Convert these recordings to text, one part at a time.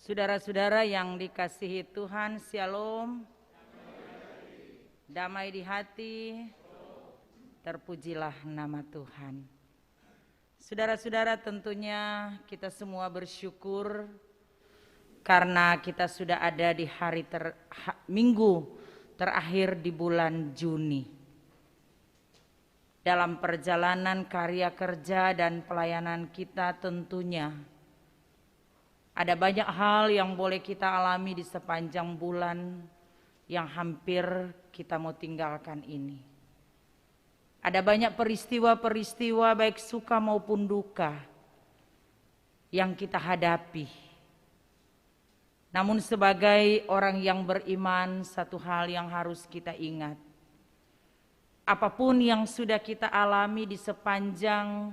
Saudara-saudara yang dikasihi Tuhan, Shalom. Damai di hati, terpujilah nama Tuhan. Saudara-saudara, tentunya kita semua bersyukur karena kita sudah ada di minggu terakhir di bulan Juni. Dalam perjalanan karya kerja dan pelayanan kita tentunya ada banyak hal yang boleh kita alami di sepanjang bulan yang hampir kita mau tinggalkan ini. Ada banyak peristiwa-peristiwa baik suka maupun duka yang kita hadapi. Namun sebagai orang yang beriman, satu hal yang harus kita ingat. Apapun yang sudah kita alami di sepanjang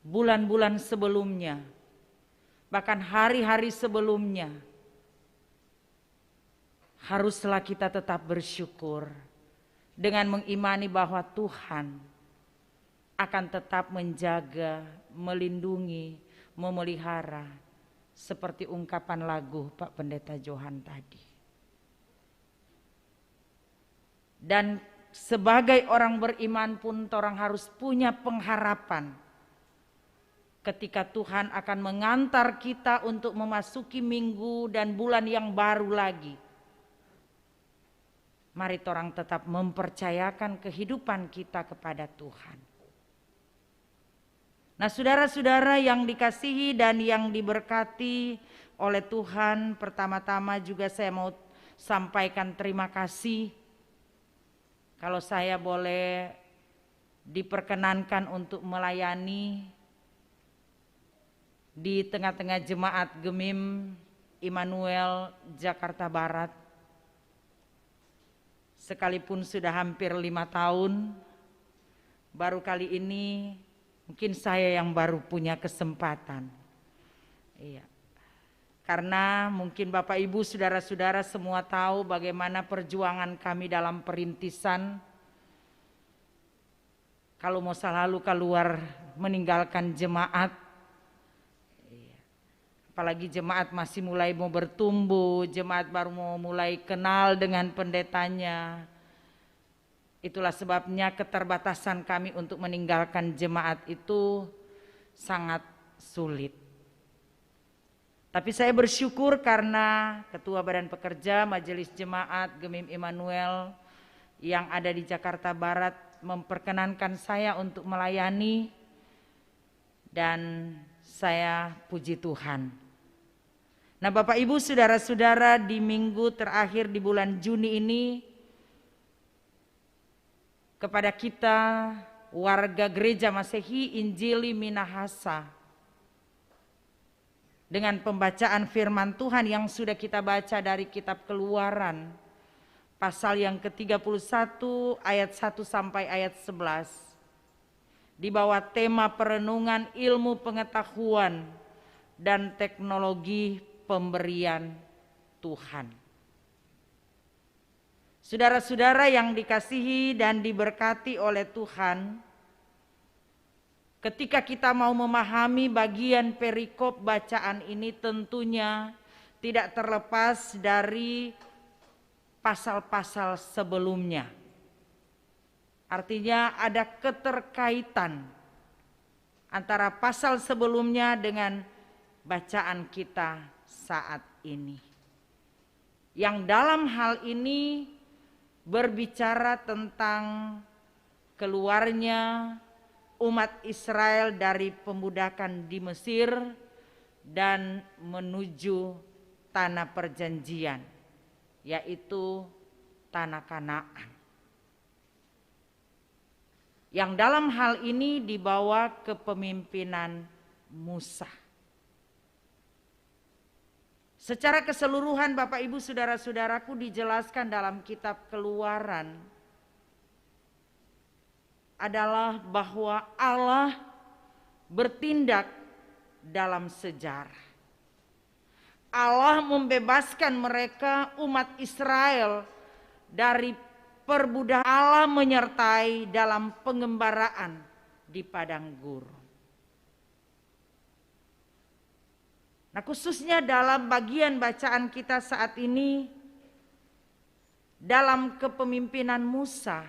bulan-bulan sebelumnya, bahkan hari-hari sebelumnya, haruslah kita tetap bersyukur dengan mengimani bahwa Tuhan akan tetap menjaga, melindungi, memelihara, seperti ungkapan lagu Pak Pendeta Johan tadi. Dan sebagai orang beriman pun orang harus punya pengharapan ketika Tuhan akan mengantar kita untuk memasuki minggu dan bulan yang baru lagi. Mari orang tetap mempercayakan kehidupan kita kepada Tuhan. Nah, saudara-saudara yang dikasihi dan yang diberkati oleh Tuhan, pertama-tama juga saya mau sampaikan terima kasih. Kalau saya boleh diperkenankan untuk melayani di tengah-tengah jemaat Gemim Immanuel Jakarta Barat. Sekalipun sudah hampir 5 tahun, baru kali ini mungkin saya yang baru punya kesempatan. Iya. Karena mungkin Bapak Ibu saudara-saudara semua tahu bagaimana perjuangan kami dalam perintisan. Kalau mau selalu keluar meninggalkan jemaat, apalagi jemaat masih mulai mau bertumbuh, jemaat baru mau mulai kenal dengan pendetanya. Itulah sebabnya keterbatasan kami untuk meninggalkan jemaat itu sangat sulit. Tapi saya bersyukur karena Ketua Badan Pekerja Majelis Jemaat Gemim Immanuel yang ada di Jakarta Barat memperkenankan saya untuk melayani, dan saya puji Tuhan. Nah, Bapak Ibu saudara-saudara, di minggu terakhir di bulan Juni ini, kepada kita warga Gereja Masehi Injili Minahasa, dengan pembacaan firman Tuhan yang sudah kita baca dari kitab Keluaran pasal yang ke-31 ayat 1 sampai ayat 11, di bawah tema perenungan ilmu pengetahuan dan teknologi pemberian Tuhan. Saudara-saudara yang dikasihi dan diberkati oleh Tuhan, ketika kita mau memahami bagian perikop bacaan ini tentunya tidak terlepas dari pasal-pasal sebelumnya. Artinya ada keterkaitan antara pasal sebelumnya dengan bacaan kita saat ini. Yang dalam hal ini berbicara tentang keluarnya umat Israel dari pembudakan di Mesir dan menuju tanah perjanjian, yaitu tanah Kanaan. Yang dalam hal ini dibawa kepemimpinan Musa. Secara keseluruhan Bapak Ibu saudara-saudaraku dijelaskan dalam kitab Keluaran adalah bahwa Allah bertindak dalam sejarah. Allah membebaskan mereka umat Israel dari perbudakan. Allah menyertai dalam pengembaraan di padang gurun. Nah, khususnya dalam bagian bacaan kita saat ini, dalam kepemimpinan Musa,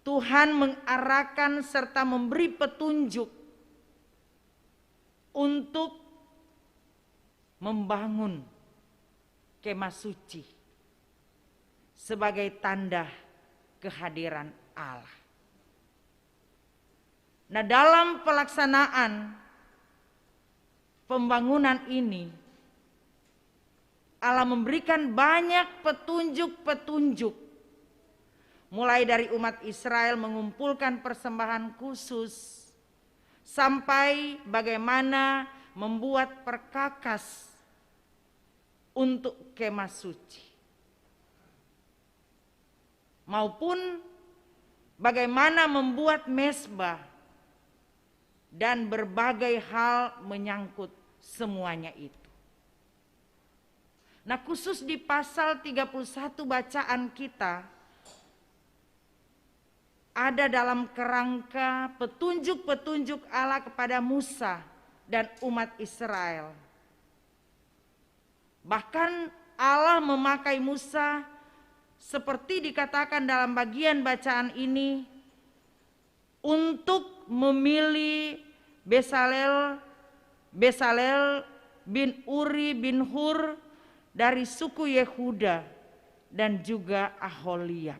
Tuhan mengarahkan serta memberi petunjuk untuk membangun kemah suci sebagai tanda kehadiran Allah. Nah, dalam pelaksanaan pembangunan ini, Allah memberikan banyak petunjuk-petunjuk, mulai dari umat Israel mengumpulkan persembahan khusus, sampai bagaimana membuat perkakas untuk kemah suci, maupun bagaimana membuat mezbah, dan berbagai hal menyangkut semuanya itu. Nah, khusus di pasal 31 bacaan kita, ada dalam kerangka petunjuk-petunjuk Allah kepada Musa dan umat Israel. Bahkan Allah memakai Musa seperti dikatakan dalam bagian bacaan ini untuk memilih Besaleel bin Uri bin Hur dari suku Yehuda dan juga Aholiab.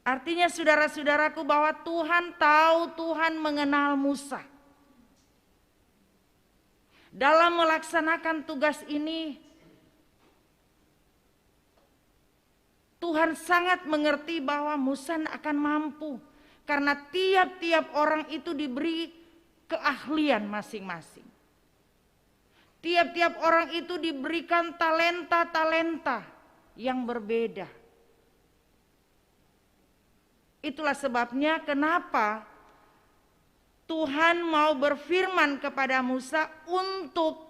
Artinya saudara-saudaraku bahwa Tuhan tahu, Tuhan mengenal Musa. Dalam melaksanakan tugas ini, Tuhan sangat mengerti bahwa Musa akan mampu. Karena tiap-tiap orang itu diberi keahlian masing-masing. Tiap-tiap orang itu diberikan talenta-talenta yang berbeda. Itulah sebabnya kenapa Tuhan mau berfirman kepada Musa untuk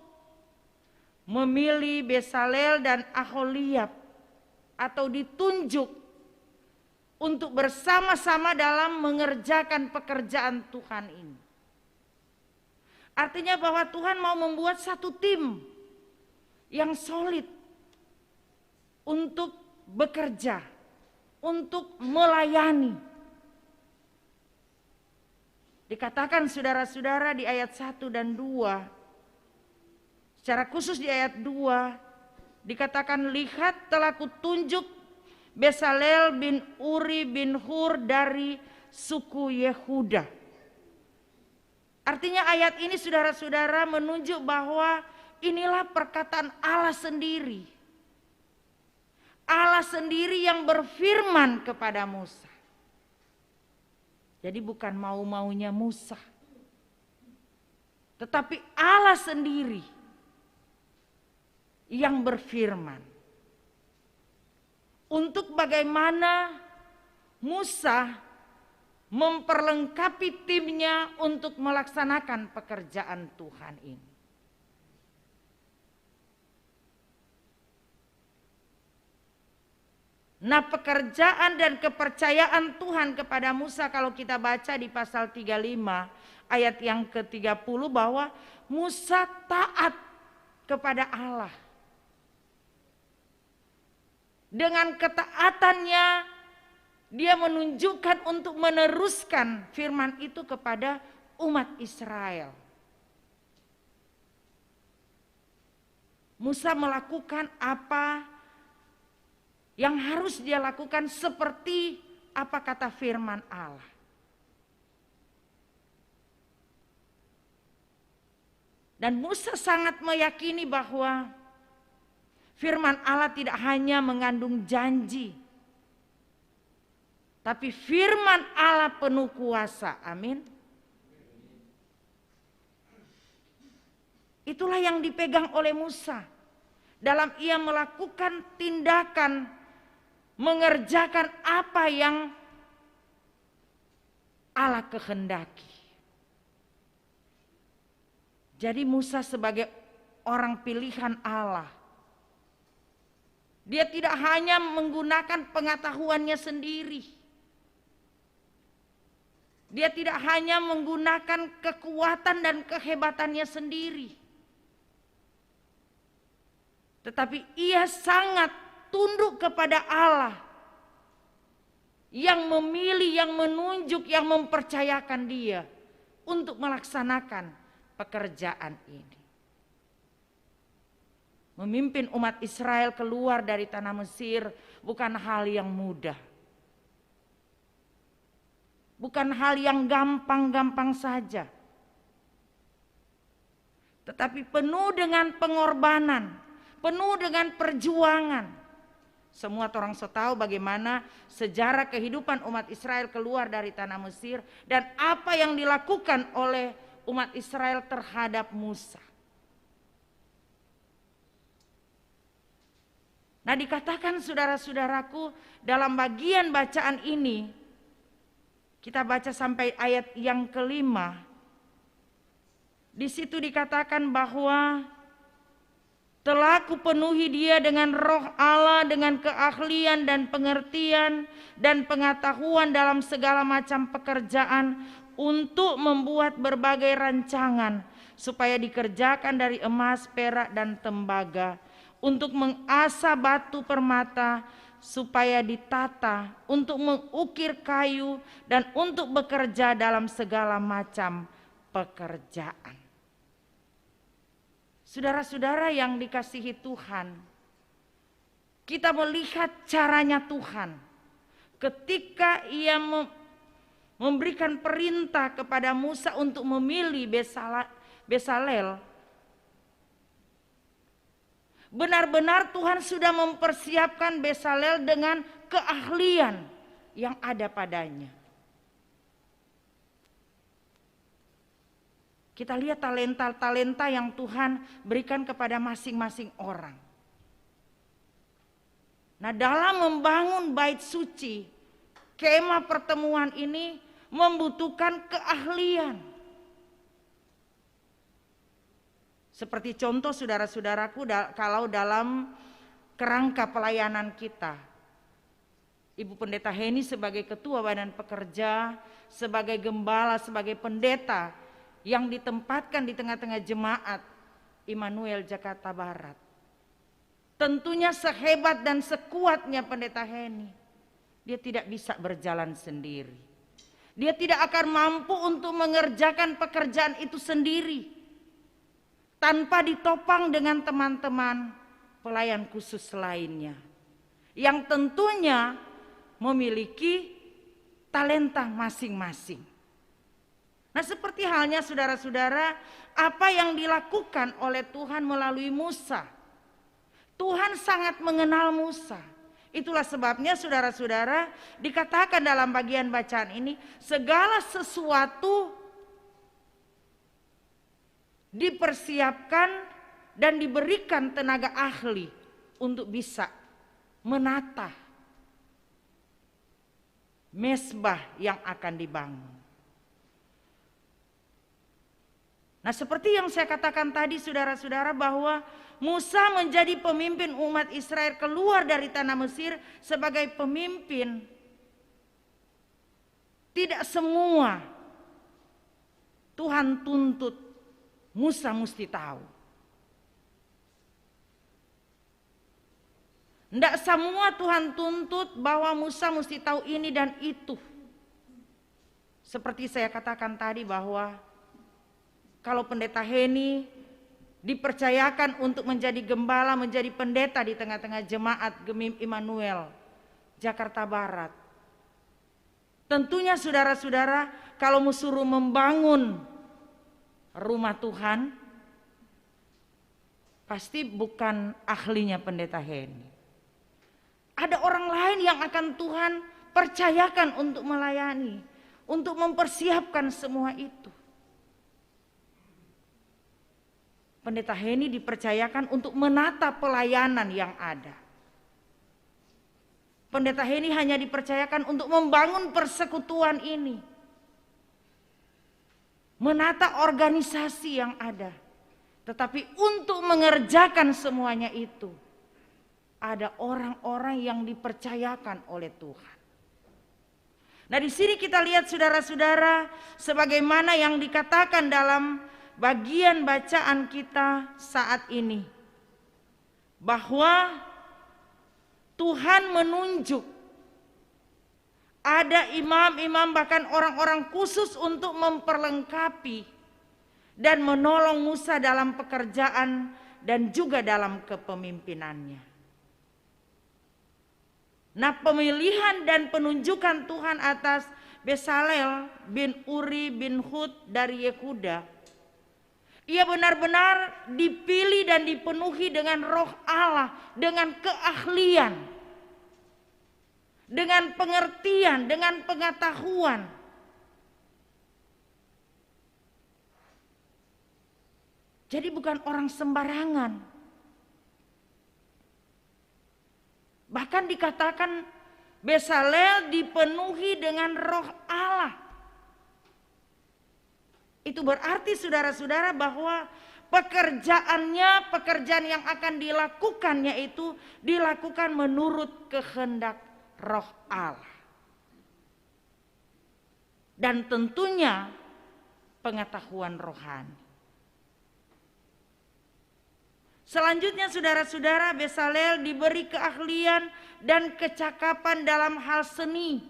memilih Besaleel dan Aholiab, atau ditunjuk untuk bersama-sama dalam mengerjakan pekerjaan Tuhan ini. Artinya bahwa Tuhan mau membuat satu tim yang solid untuk bekerja, untuk melayani. Dikatakan saudara-saudara di ayat 1 dan 2, secara khusus di ayat 2, dikatakan, lihat telah kutunjuk Besaleel bin Uri bin Hur dari suku Yehuda. Artinya ayat ini saudara-saudara menunjuk bahwa inilah perkataan Allah sendiri. Allah sendiri yang berfirman kepada Musa. Jadi bukan mau-maunya Musa, tetapi Allah sendiri yang berfirman. Untuk bagaimana Musa memperlengkapi timnya untuk melaksanakan pekerjaan Tuhan ini. Nah, pekerjaan dan kepercayaan Tuhan kepada Musa, kalau kita baca di pasal 35 ayat yang ke-30, bahwa Musa taat kepada Allah. Dengan ketaatannya dia menunjukkan untuk meneruskan firman itu kepada umat Israel. Musa melakukan apa yang harus dia lakukan seperti apa kata firman Allah. Dan Musa sangat meyakini bahwa firman Allah tidak hanya mengandung janji, tapi firman Allah penuh kuasa. Amin. Itulah yang dipegang oleh Musa dalam ia melakukan tindakan mengerjakan apa yang Allah kehendaki. Jadi Musa sebagai orang pilihan Allah, dia tidak hanya menggunakan pengetahuannya sendiri, Dia tidak hanya menggunakan kekuatan dan kehebatannya sendiri, tetapi ia sangat tunduk kepada Allah yang memilih, yang menunjuk, yang mempercayakan dia untuk melaksanakan pekerjaan ini. Memimpin umat Israel keluar dari tanah Mesir bukan hal yang mudah. Bukan hal yang gampang-gampang saja. Tetapi penuh dengan pengorbanan, penuh dengan perjuangan. Semua orang tahu bagaimana sejarah kehidupan umat Israel keluar dari tanah Mesir dan apa yang dilakukan oleh umat Israel terhadap Musa. Nah, dikatakan saudara-saudaraku dalam bagian bacaan ini, kita baca sampai ayat yang ke-5. Di situ dikatakan bahwa telah kupenuhi dia dengan roh Allah, dengan keahlian dan pengertian dan pengetahuan dalam segala macam pekerjaan untuk membuat berbagai rancangan supaya dikerjakan dari emas, perak dan tembaga, untuk mengasah batu permata supaya ditata, untuk mengukir kayu dan untuk bekerja dalam segala macam pekerjaan. Saudara-saudara yang dikasihi Tuhan, kita melihat caranya Tuhan ketika ia memberikan perintah kepada Musa untuk memilih Bezalel. Benar-benar Tuhan sudah mempersiapkan Bezalel dengan keahlian yang ada padanya. Kita lihat talenta-talenta yang Tuhan berikan kepada masing-masing orang. Nah, dalam membangun bait suci, kemah pertemuan ini membutuhkan keahlian. Seperti contoh saudara-saudaraku, kalau dalam kerangka pelayanan kita, Ibu Pendeta Heni sebagai ketua badan pekerja, sebagai gembala, sebagai pendeta yang ditempatkan di tengah-tengah jemaat Immanuel Jakarta Barat. Tentunya sehebat dan sekuatnya Pendeta Heni, dia tidak bisa berjalan sendiri. Dia tidak akan mampu untuk mengerjakan pekerjaan itu sendiri tanpa ditopang dengan teman-teman pelayan khusus lainnya yang tentunya memiliki talenta masing-masing. Nah, seperti halnya saudara-saudara apa yang dilakukan oleh Tuhan melalui Musa. Tuhan sangat mengenal Musa. Itulah sebabnya saudara-saudara dikatakan dalam bagian bacaan ini, segala sesuatu dipersiapkan dan diberikan tenaga ahli untuk bisa menata mezbah yang akan dibangun. Nah, seperti yang saya katakan tadi saudara-saudara, bahwa Musa menjadi pemimpin umat Israel keluar dari tanah Mesir sebagai pemimpin. Tidak semua Tuhan tuntut Musa mesti tahu. Tidak semua Tuhan tuntut bahwa Musa mesti tahu ini dan itu. Seperti saya katakan tadi bahwa kalau Pendeta Heni dipercayakan untuk menjadi gembala, menjadi pendeta di tengah-tengah jemaat Gemim Immanuel Jakarta Barat. Tentunya saudara-saudara, kalau mau suruh membangun rumah Tuhan, pasti bukan ahlinya Pendeta Heni. Ada orang lain yang akan Tuhan percayakan untuk melayani, untuk mempersiapkan semua itu. Pendeta Heni dipercayakan untuk menata pelayanan yang ada. Pendeta Heni hanya dipercayakan untuk membangun persekutuan ini, menata organisasi yang ada. Tetapi untuk mengerjakan semuanya itu, ada orang-orang yang dipercayakan oleh Tuhan. Nah, di sini kita lihat saudara-saudara, sebagaimana yang dikatakan dalam bagian bacaan kita saat ini, bahwa Tuhan menunjuk ada imam-imam, bahkan orang-orang khusus untuk memperlengkapi dan menolong Musa dalam pekerjaan dan juga dalam kepemimpinannya. Nah, pemilihan dan penunjukan Tuhan atas Bezalel bin Uri bin Hud dari Yehuda, ia benar-benar dipilih dan dipenuhi dengan roh Allah, dengan keahlian, dengan pengertian, dengan pengetahuan. Jadi bukan orang sembarangan. Bahkan dikatakan Bezalel dipenuhi dengan roh Allah. Itu berarti saudara-saudara bahwa pekerjaannya, pekerjaan yang akan dilakukannya itu dilakukan menurut kehendak roh Allah. Dan tentunya pengetahuan rohani. Selanjutnya saudara-saudara, Bezalel diberi keahlian dan kecakapan dalam hal seni,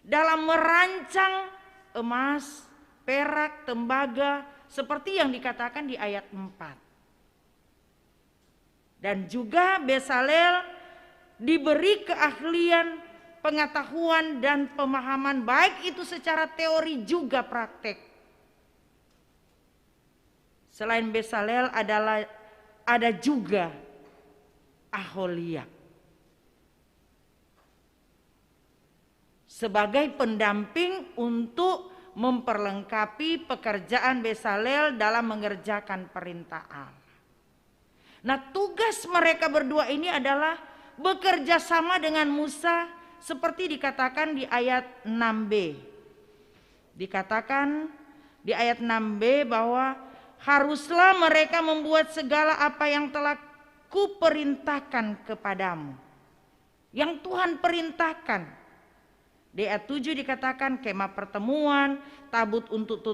dalam merancang emas, perak, tembaga, seperti yang dikatakan di ayat 4. Dan juga Bezalel diberi keahlian, pengetahuan dan pemahaman, baik itu secara teori juga praktek. Selain Bezalel ada juga Aholiab sebagai pendamping untuk memperlengkapi pekerjaan Bezalel dalam mengerjakan perintah Allah. Nah, tugas mereka berdua ini adalah bekerja sama dengan Musa seperti dikatakan di ayat 6b. Dikatakan di ayat 6b bahwa haruslah mereka membuat segala apa yang telah kuperintahkan kepadamu. Yang Tuhan perintahkan. Di ayat 7 dikatakan kemah pertemuan, tabut untuk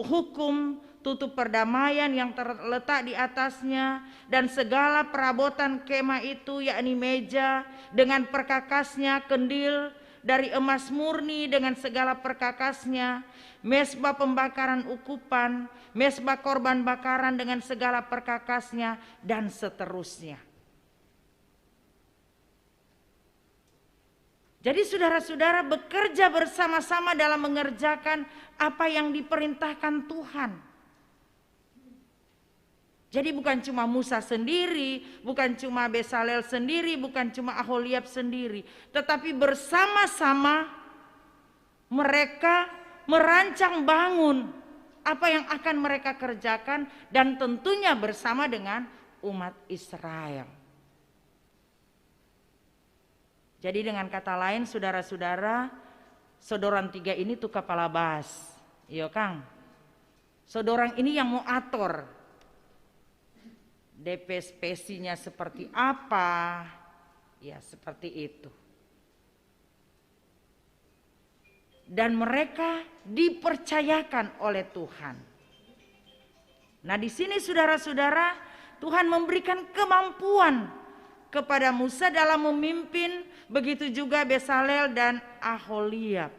hukum, tutup perdamaian yang terletak di atasnya, dan segala perabotan kemah itu, yakni meja dengan perkakasnya, kendil dari emas murni dengan segala perkakasnya, mesbah pembakaran ukupan, mesbah korban bakaran dengan segala perkakasnya, dan seterusnya. Jadi saudara-saudara bekerja bersama-sama dalam mengerjakan apa yang diperintahkan Tuhan. Jadi bukan cuma Musa sendiri, bukan cuma Bezalel sendiri, bukan cuma Aholiab sendiri, tetapi bersama-sama mereka merancang bangun apa yang akan mereka kerjakan, dan tentunya bersama dengan umat Israel. Jadi dengan kata lain saudara-saudara, Sodorang 3 ini tuh kepala bas. Iya Kang. Sodorang ini yang mau atur. DP spesinya seperti apa? Ya seperti itu. Dan mereka dipercayakan oleh Tuhan. Nah, di sini saudara-saudara, Tuhan memberikan kemampuan kepada Musa dalam memimpin, begitu juga Bezalel dan Aholiab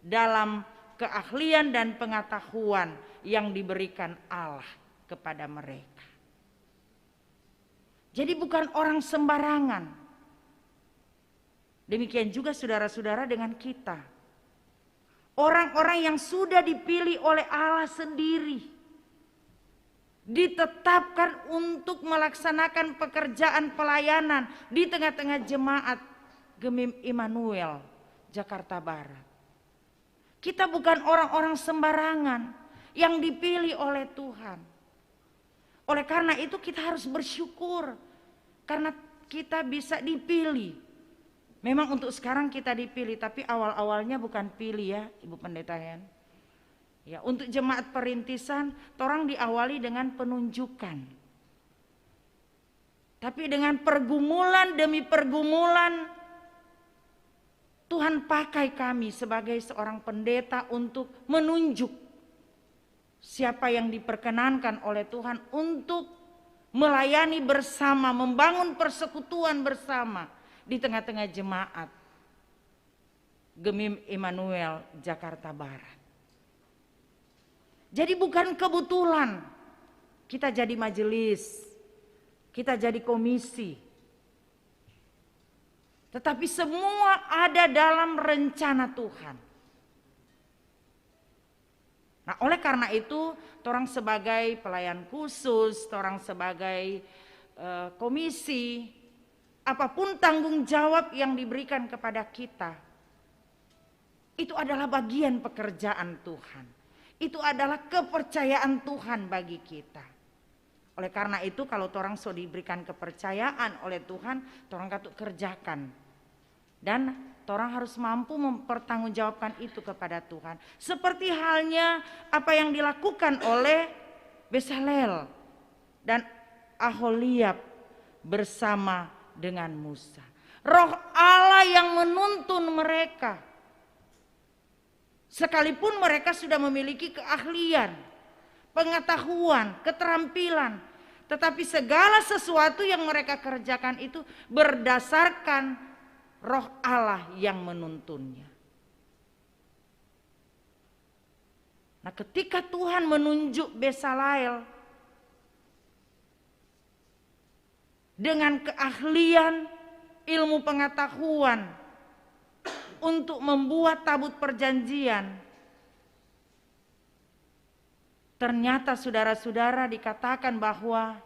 dalam keahlian dan pengetahuan yang diberikan Allah kepada mereka. Jadi bukan orang sembarangan. Demikian juga saudara-saudara dengan kita. Orang-orang yang sudah dipilih oleh Allah sendiri, ditetapkan untuk melaksanakan pekerjaan pelayanan di tengah-tengah jemaat Gemim Immanuel Jakarta Barat. Kita bukan orang-orang sembarangan yang dipilih oleh Tuhan. Oleh karena itu kita harus bersyukur karena kita bisa dipilih. Memang untuk sekarang kita dipilih, tapi awal-awalnya bukan pilih ya Ibu Pendeta Hen. Ya, untuk jemaat perintisan, torang diawali dengan penunjukan. Tapi dengan pergumulan demi pergumulan, Tuhan pakai kami sebagai seorang pendeta untuk menunjuk siapa yang diperkenankan oleh Tuhan untuk melayani bersama, membangun persekutuan bersama di tengah-tengah jemaat Gemim Immanuel Jakarta Barat. Jadi bukan kebetulan kita jadi majelis, kita jadi komisi, tetapi semua ada dalam rencana Tuhan. Nah, oleh karena itu, orang sebagai pelayan khusus, orang sebagai komisi, apapun tanggung jawab yang diberikan kepada kita, itu adalah bagian pekerjaan Tuhan. Itu adalah kepercayaan Tuhan bagi kita. Oleh karena itu, kalau orang sudah diberikan kepercayaan oleh Tuhan, orang katut kerjakan. Dan orang harus mampu mempertanggungjawabkan itu kepada Tuhan. Seperti halnya apa yang dilakukan oleh Bezalel dan Aholiab bersama dengan Musa. Roh Allah yang menuntun mereka. Sekalipun mereka sudah memiliki keahlian, pengetahuan, keterampilan, tetapi segala sesuatu yang mereka kerjakan itu berdasarkan Roh Allah yang menuntunnya. Nah, ketika Tuhan menunjuk Bezalel dengan keahlian, ilmu pengetahuan untuk membuat tabut perjanjian, ternyata saudara-saudara dikatakan bahwa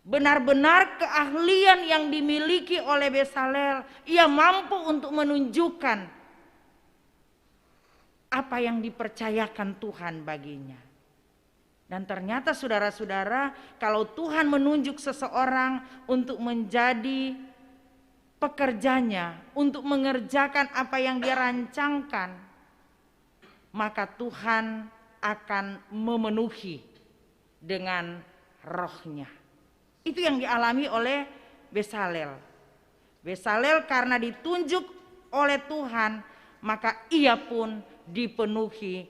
benar-benar keahlian yang dimiliki oleh Bezalel, ia mampu untuk menunjukkan apa yang dipercayakan Tuhan baginya. Dan ternyata saudara-saudara, kalau Tuhan menunjuk seseorang untuk menjadi pekerjanya, untuk mengerjakan apa yang dia rancangkan, maka Tuhan akan memenuhi dengan rohnya. Itu yang dialami oleh Bezalel. Bezalel karena ditunjuk oleh Tuhan, maka ia pun dipenuhi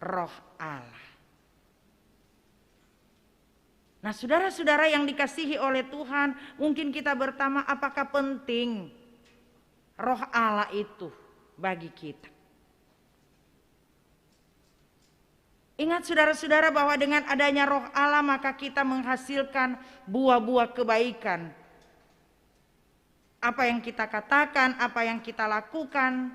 roh Allah. Nah, saudara-saudara yang dikasihi oleh Tuhan, mungkin kita bertanya, apakah penting roh Allah itu bagi kita? Ingat saudara-saudara bahwa dengan adanya roh Allah maka kita menghasilkan buah-buah kebaikan. Apa yang kita katakan, apa yang kita lakukan,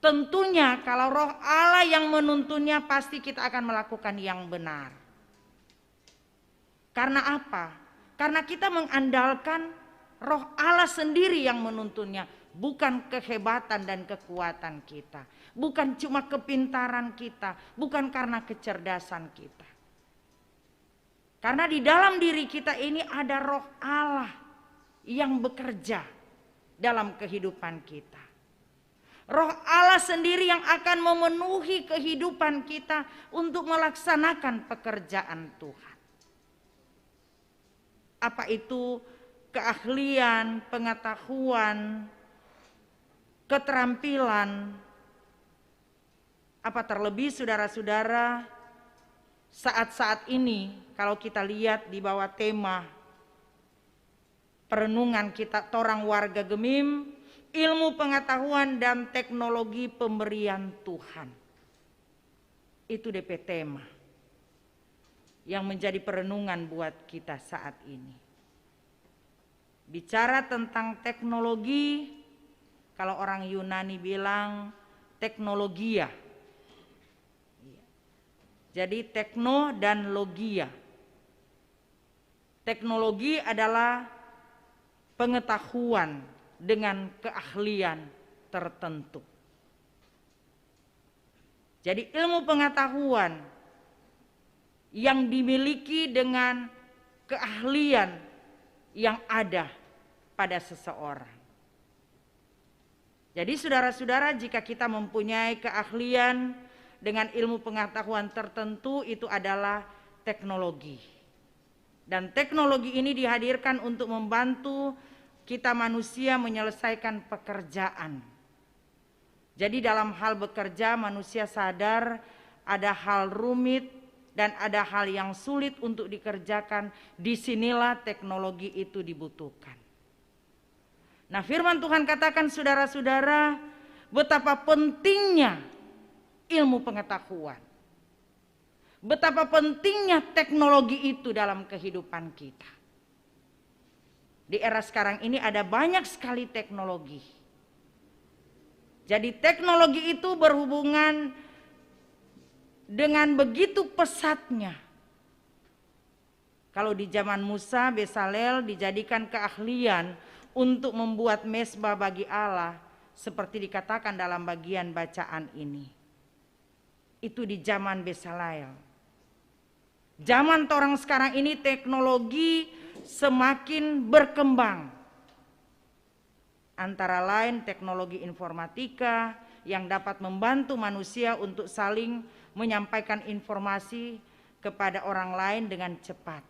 tentunya kalau roh Allah yang menuntunnya pasti kita akan melakukan yang benar. Karena apa? Karena kita mengandalkan roh Allah sendiri yang menuntunnya, bukan kehebatan dan kekuatan kita, bukan cuma kepintaran kita, bukan karena kecerdasan kita. Karena di dalam diri kita ini ada roh Allah yang bekerja dalam kehidupan kita. Roh Allah sendiri yang akan memenuhi kehidupan kita untuk melaksanakan pekerjaan Tuhan. Apa itu keahlian, pengetahuan, keterampilan. Apa terlebih saudara-saudara, saat-saat ini kalau kita lihat di bawah tema perenungan kita Torang Warga Gemim, ilmu pengetahuan dan teknologi pemberian Tuhan. Itu DP tema yang menjadi perenungan buat kita saat ini. Bicara tentang teknologi, kalau orang Yunani bilang teknologia. Jadi tekno dan logia. Teknologi adalah pengetahuan dengan keahlian tertentu. Jadi ilmu pengetahuan yang dimiliki dengan keahlian yang ada pada seseorang. Jadi saudara-saudara, jika kita mempunyai keahlian dengan ilmu pengetahuan tertentu, itu adalah teknologi. Dan teknologi ini dihadirkan untuk membantu kita manusia menyelesaikan pekerjaan. Jadi dalam hal bekerja manusia sadar ada hal rumit dan ada hal yang sulit untuk dikerjakan. Disinilah teknologi itu dibutuhkan. Nah, firman Tuhan katakan saudara-saudara, betapa pentingnya ilmu pengetahuan. Betapa pentingnya teknologi itu dalam kehidupan kita. Di era sekarang ini ada banyak sekali teknologi. Jadi teknologi itu berhubungan dengan begitu pesatnya. Kalau di zaman Musa, Bezalel dijadikan keahlian untuk membuat mezbah bagi Allah, seperti dikatakan dalam bagian bacaan ini. Itu di zaman Bezalel. Zaman orang sekarang ini teknologi semakin berkembang. Antara lain teknologi informatika yang dapat membantu manusia untuk saling menyampaikan informasi kepada orang lain dengan cepat.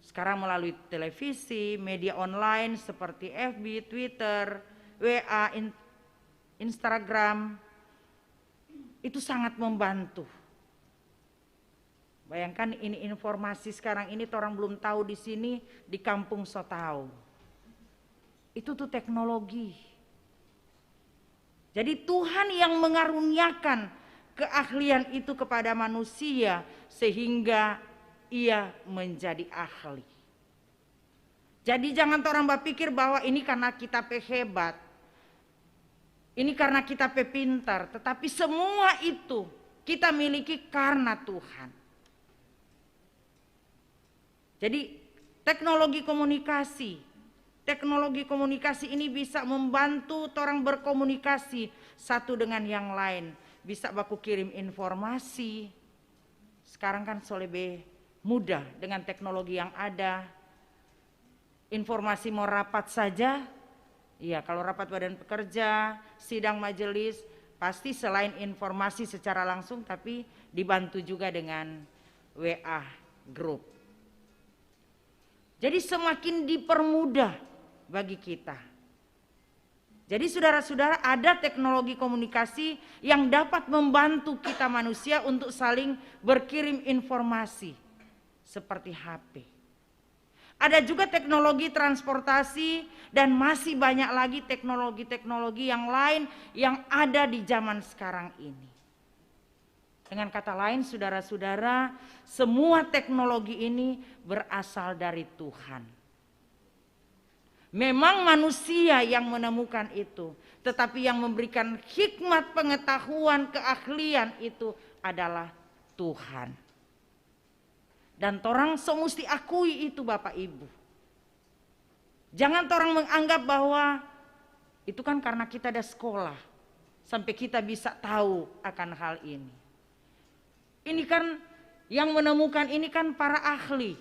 Sekarang melalui televisi, media online seperti FB, Twitter, WA, Instagram, itu sangat membantu. Bayangkan ini informasi sekarang ini orang belum tahu di sini, di kampung so tahu. Itu tuh teknologi. Jadi Tuhan yang mengaruniakan keahlian itu kepada manusia sehingga ia menjadi ahli. Jadi jangan orang berpikir bahwa ini karena kita hebat. Ini karena kita pintar, tetapi semua itu kita miliki karena Tuhan. Jadi teknologi komunikasi ini bisa membantu orang berkomunikasi satu dengan yang lain. Bisa baku kirim informasi. Sekarang kan lebih mudah dengan teknologi yang ada. Informasi mau rapat saja, iya kalau rapat badan pekerja, sidang majelis, pasti selain informasi secara langsung tapi dibantu juga dengan WA group. Jadi semakin dipermudah bagi kita. Jadi saudara-saudara, ada teknologi komunikasi yang dapat membantu kita manusia untuk saling berkirim informasi seperti HP. Ada juga teknologi transportasi dan masih banyak lagi teknologi-teknologi yang lain yang ada di zaman sekarang ini. Dengan kata lain saudara-saudara, semua teknologi ini berasal dari Tuhan. Memang manusia yang menemukan itu, tetapi yang memberikan hikmat, pengetahuan, keahlian itu adalah Tuhan. Dan orang mesti akui itu Bapak Ibu. Jangan orang menganggap bahwa itu kan karena kita ada sekolah sampai kita bisa tahu akan hal ini. Ini kan yang menemukan ini kan para ahli.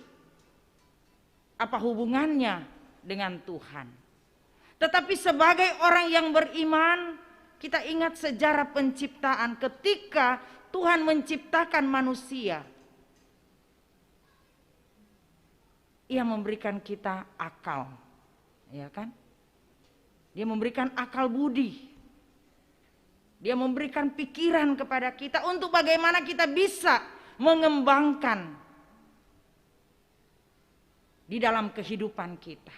Apa hubungannya dengan Tuhan? Tetapi sebagai orang yang beriman, kita ingat sejarah penciptaan ketika Tuhan menciptakan manusia. Ia memberikan kita akal, ya kan? Dia memberikan akal budi. Dia memberikan pikiran kepada kita untuk bagaimana kita bisa mengembangkan di dalam kehidupan kita.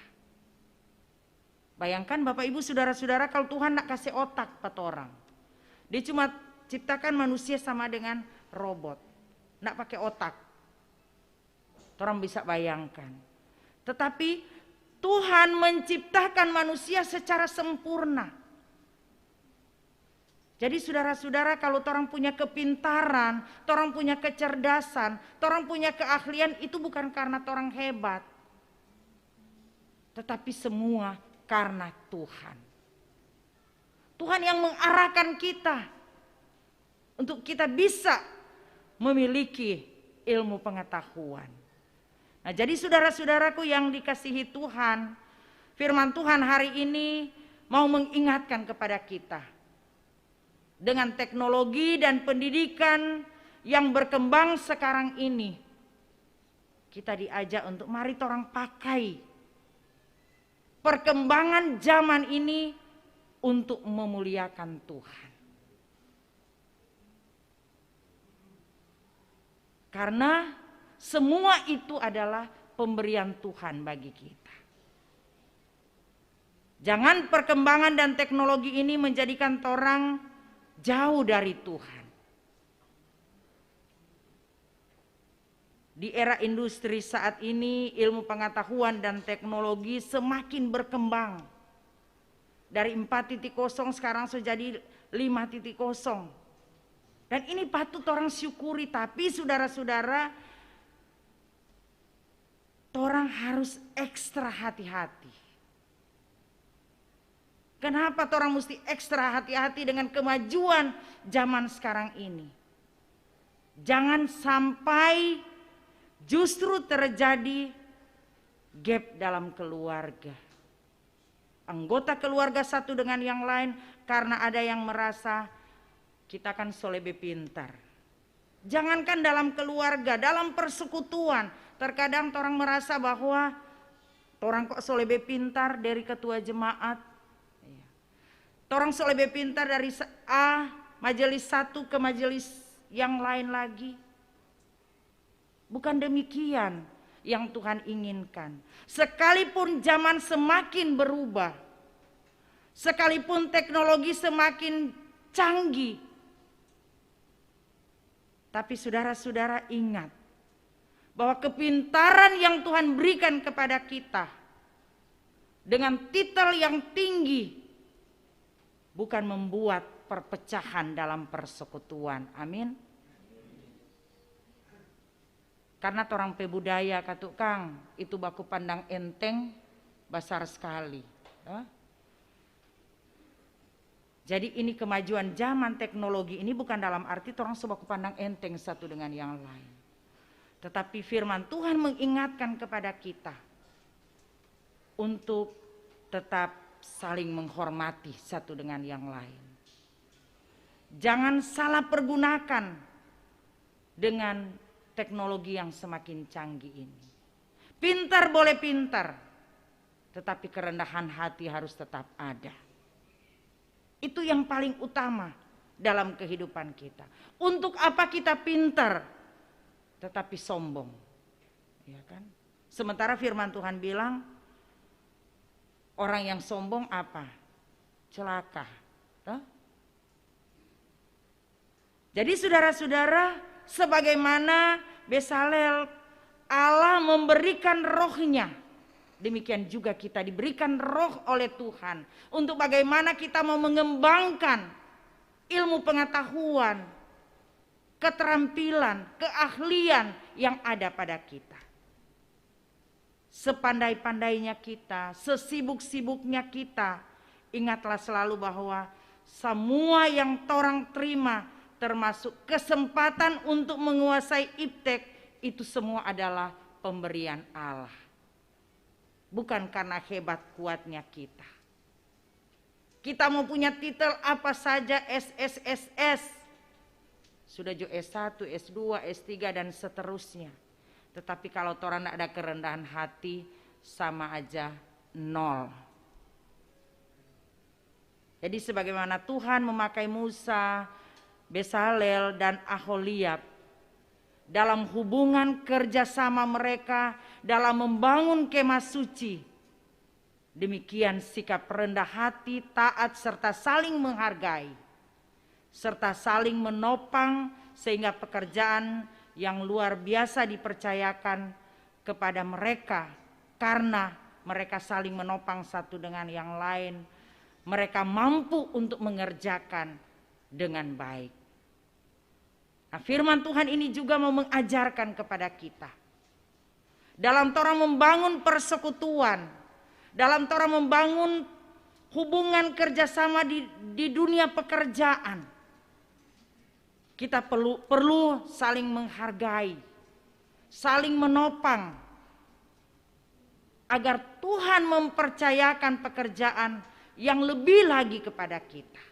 Bayangkan Bapak Ibu saudara-saudara, kalau Tuhan nak kasih otak pada orang. Dia cuma ciptakan manusia sama dengan robot. Nak pakai otak. Orang bisa bayangkan. Tetapi Tuhan menciptakan manusia secara sempurna. Jadi saudara-saudara, kalau orang punya kepintaran, orang punya kecerdasan, orang punya keahlian, itu bukan karena orang hebat. Tetapi semua karena Tuhan. Tuhan yang mengarahkan kita untuk kita bisa memiliki ilmu pengetahuan. Nah, jadi saudara-saudaraku yang dikasihi Tuhan, firman Tuhan hari ini mau mengingatkan kepada kita. Dengan teknologi dan pendidikan yang berkembang sekarang ini, kita diajak untuk mari orang pakai perkembangan zaman ini untuk memuliakan Tuhan. Karena semua itu adalah pemberian Tuhan bagi kita. Jangan perkembangan dan teknologi ini menjadikan orang jauh dari Tuhan. Di era industri saat ini, ilmu pengetahuan dan teknologi semakin berkembang. Dari 4.0 sekarang sudah jadi 5.0. Dan ini patut orang syukuri, tapi saudara-saudara, orang harus ekstra hati-hati. Kenapa orang mesti ekstra hati-hati dengan kemajuan zaman sekarang ini? Jangan sampai justru terjadi gap dalam keluarga. Anggota keluarga satu dengan yang lain karena ada yang merasa kita kan so lebih pintar. Jangankan dalam keluarga, dalam persekutuan. Terkadang orang merasa bahwa orang kok so lebih pintar dari ketua jemaat. Orang so lebih pintar dari A, majelis satu ke majelis yang lain lagi. Bukan demikian yang Tuhan inginkan. Sekalipun zaman semakin berubah, sekalipun teknologi semakin canggih, tapi saudara-saudara ingat bahwa kepintaran yang Tuhan berikan kepada kita dengan titel yang tinggi bukan membuat perpecahan dalam persekutuan. Amin. Karena orang pebudaya kata Kang, itu baku pandang enteng besar sekali. Jadi ini kemajuan zaman teknologi ini bukan dalam arti orang sebaku pandang enteng satu dengan yang lain. Tetapi firman Tuhan mengingatkan kepada kita untuk tetap saling menghormati satu dengan yang lain. Jangan salah pergunakan dengan teknologi yang semakin canggih ini. Pintar boleh pintar, tetapi kerendahan hati harus tetap ada. Itu yang paling utama dalam kehidupan kita. Untuk apa kita pintar tetapi sombong? Ya kan? Sementara firman Tuhan bilang orang yang sombong apa? Celaka. Jadi saudara-saudara, sebagaimana Besalel Allah memberikan rohnya, demikian juga kita diberikan roh oleh Tuhan untuk bagaimana kita mau mengembangkan ilmu pengetahuan, keterampilan, keahlian yang ada pada kita. Sepandai-pandainya kita, sesibuk-sibuknya kita, ingatlah selalu bahwa semua yang orang terima termasuk kesempatan untuk menguasai iptek, itu semua adalah pemberian Allah. Bukan karena hebat kuatnya kita. Kita mau punya titel apa saja, SSSS. Sudah jo S1, S2, S3 dan seterusnya. Tetapi kalau orang tidak ada kerendahan hati, sama aja nol. Jadi sebagaimana Tuhan memakai Musa, Besalel dan Aholiab dalam hubungan kerjasama mereka dalam membangun kemah suci, demikian sikap rendah hati, taat serta saling menghargai, serta saling menopang sehingga pekerjaan yang luar biasa dipercayakan kepada mereka. Karena mereka saling menopang satu dengan yang lain, mereka mampu untuk mengerjakan dengan baik. Nah, firman Tuhan ini juga mau mengajarkan kepada kita. Dalam Torah membangun persekutuan, dalam Torah membangun hubungan kerjasama di dunia pekerjaan, kita perlu saling menghargai, saling menopang, agar Tuhan mempercayakan pekerjaan yang lebih lagi kepada kita.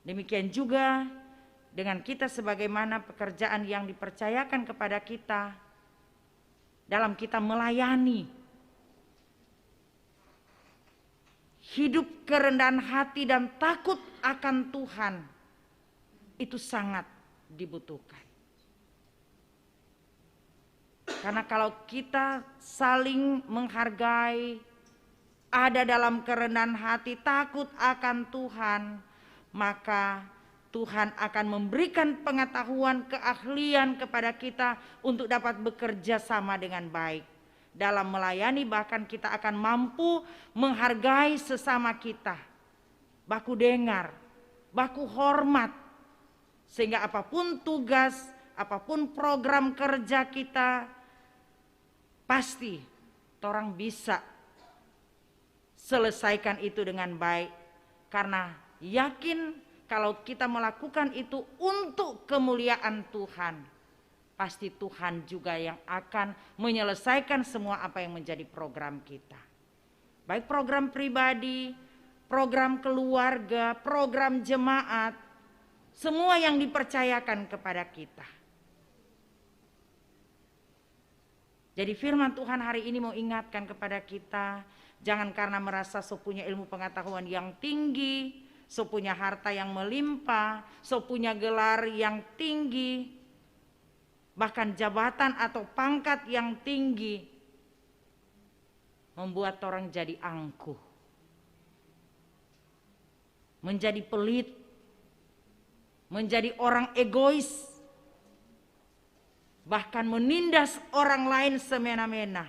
Demikian juga dengan kita sebagaimana pekerjaan yang dipercayakan kepada kita dalam kita melayani. Hidup kerendahan hati dan takut akan Tuhan itu sangat dibutuhkan. Karena kalau kita saling menghargai, ada dalam kerendahan hati, takut akan Tuhan, maka Tuhan akan memberikan pengetahuan, keahlian kepada kita untuk dapat bekerja sama dengan baik dalam melayani. Bahkan kita akan mampu menghargai sesama kita, baku dengar, baku hormat, sehingga apapun tugas, apapun program kerja kita, pasti orang bisa selesaikan itu dengan baik. Karena yakin kalau kita melakukan itu untuk kemuliaan Tuhan, pasti Tuhan juga yang akan menyelesaikan semua apa yang menjadi program kita. Baik program pribadi, program keluarga, program jemaat, semua yang dipercayakan kepada kita. Jadi firman Tuhan hari ini mau ingatkan kepada kita, jangan karena merasa so punya ilmu pengetahuan yang tinggi, so punya harta yang melimpah, so punya gelar yang tinggi, bahkan jabatan atau pangkat yang tinggi, membuat orang jadi angkuh, menjadi pelit, menjadi orang egois, bahkan menindas orang lain semena-mena.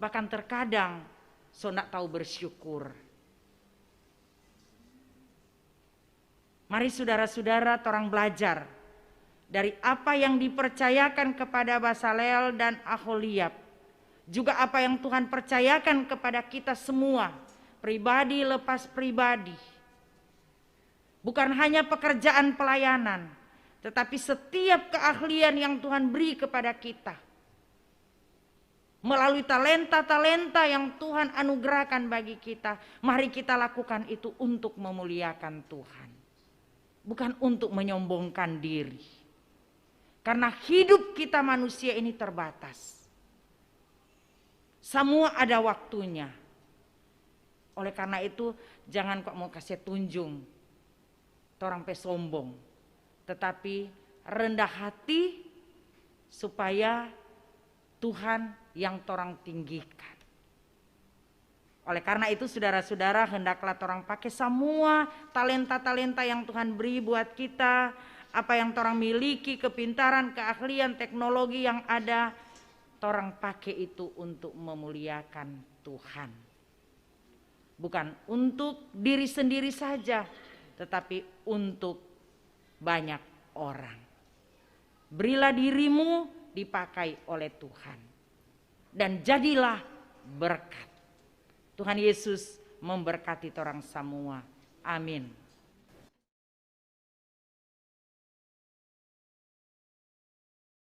Bahkan terkadang so nak tahu bersyukur. Mari saudara-saudara orang belajar dari apa yang dipercayakan kepada Basalel dan Aholiab. Juga apa yang Tuhan percayakan kepada kita semua, pribadi lepas pribadi. Bukan hanya pekerjaan pelayanan, tetapi setiap keahlian yang Tuhan beri kepada kita. Melalui talenta-talenta yang Tuhan anugerahkan bagi kita, mari kita lakukan itu untuk memuliakan Tuhan. Bukan untuk menyombongkan diri. Karena hidup kita manusia ini terbatas. Semua ada waktunya. Oleh karena itu jangan kok mau kasih tunjung, orang pe sombong. Tetapi rendah hati supaya Tuhan yang torang tinggikan. Oleh karena itu saudara-saudara, hendaklah torang pakai semua talenta-talenta yang Tuhan beri buat kita. Apa yang torang miliki, kepintaran, keahlian, teknologi yang ada, torang pakai itu untuk memuliakan Tuhan. Bukan untuk diri sendiri saja, tetapi untuk banyak orang. Berilah dirimu dipakai oleh Tuhan. Dan jadilah berkat. Tuhan Yesus memberkati orang semua. Amin.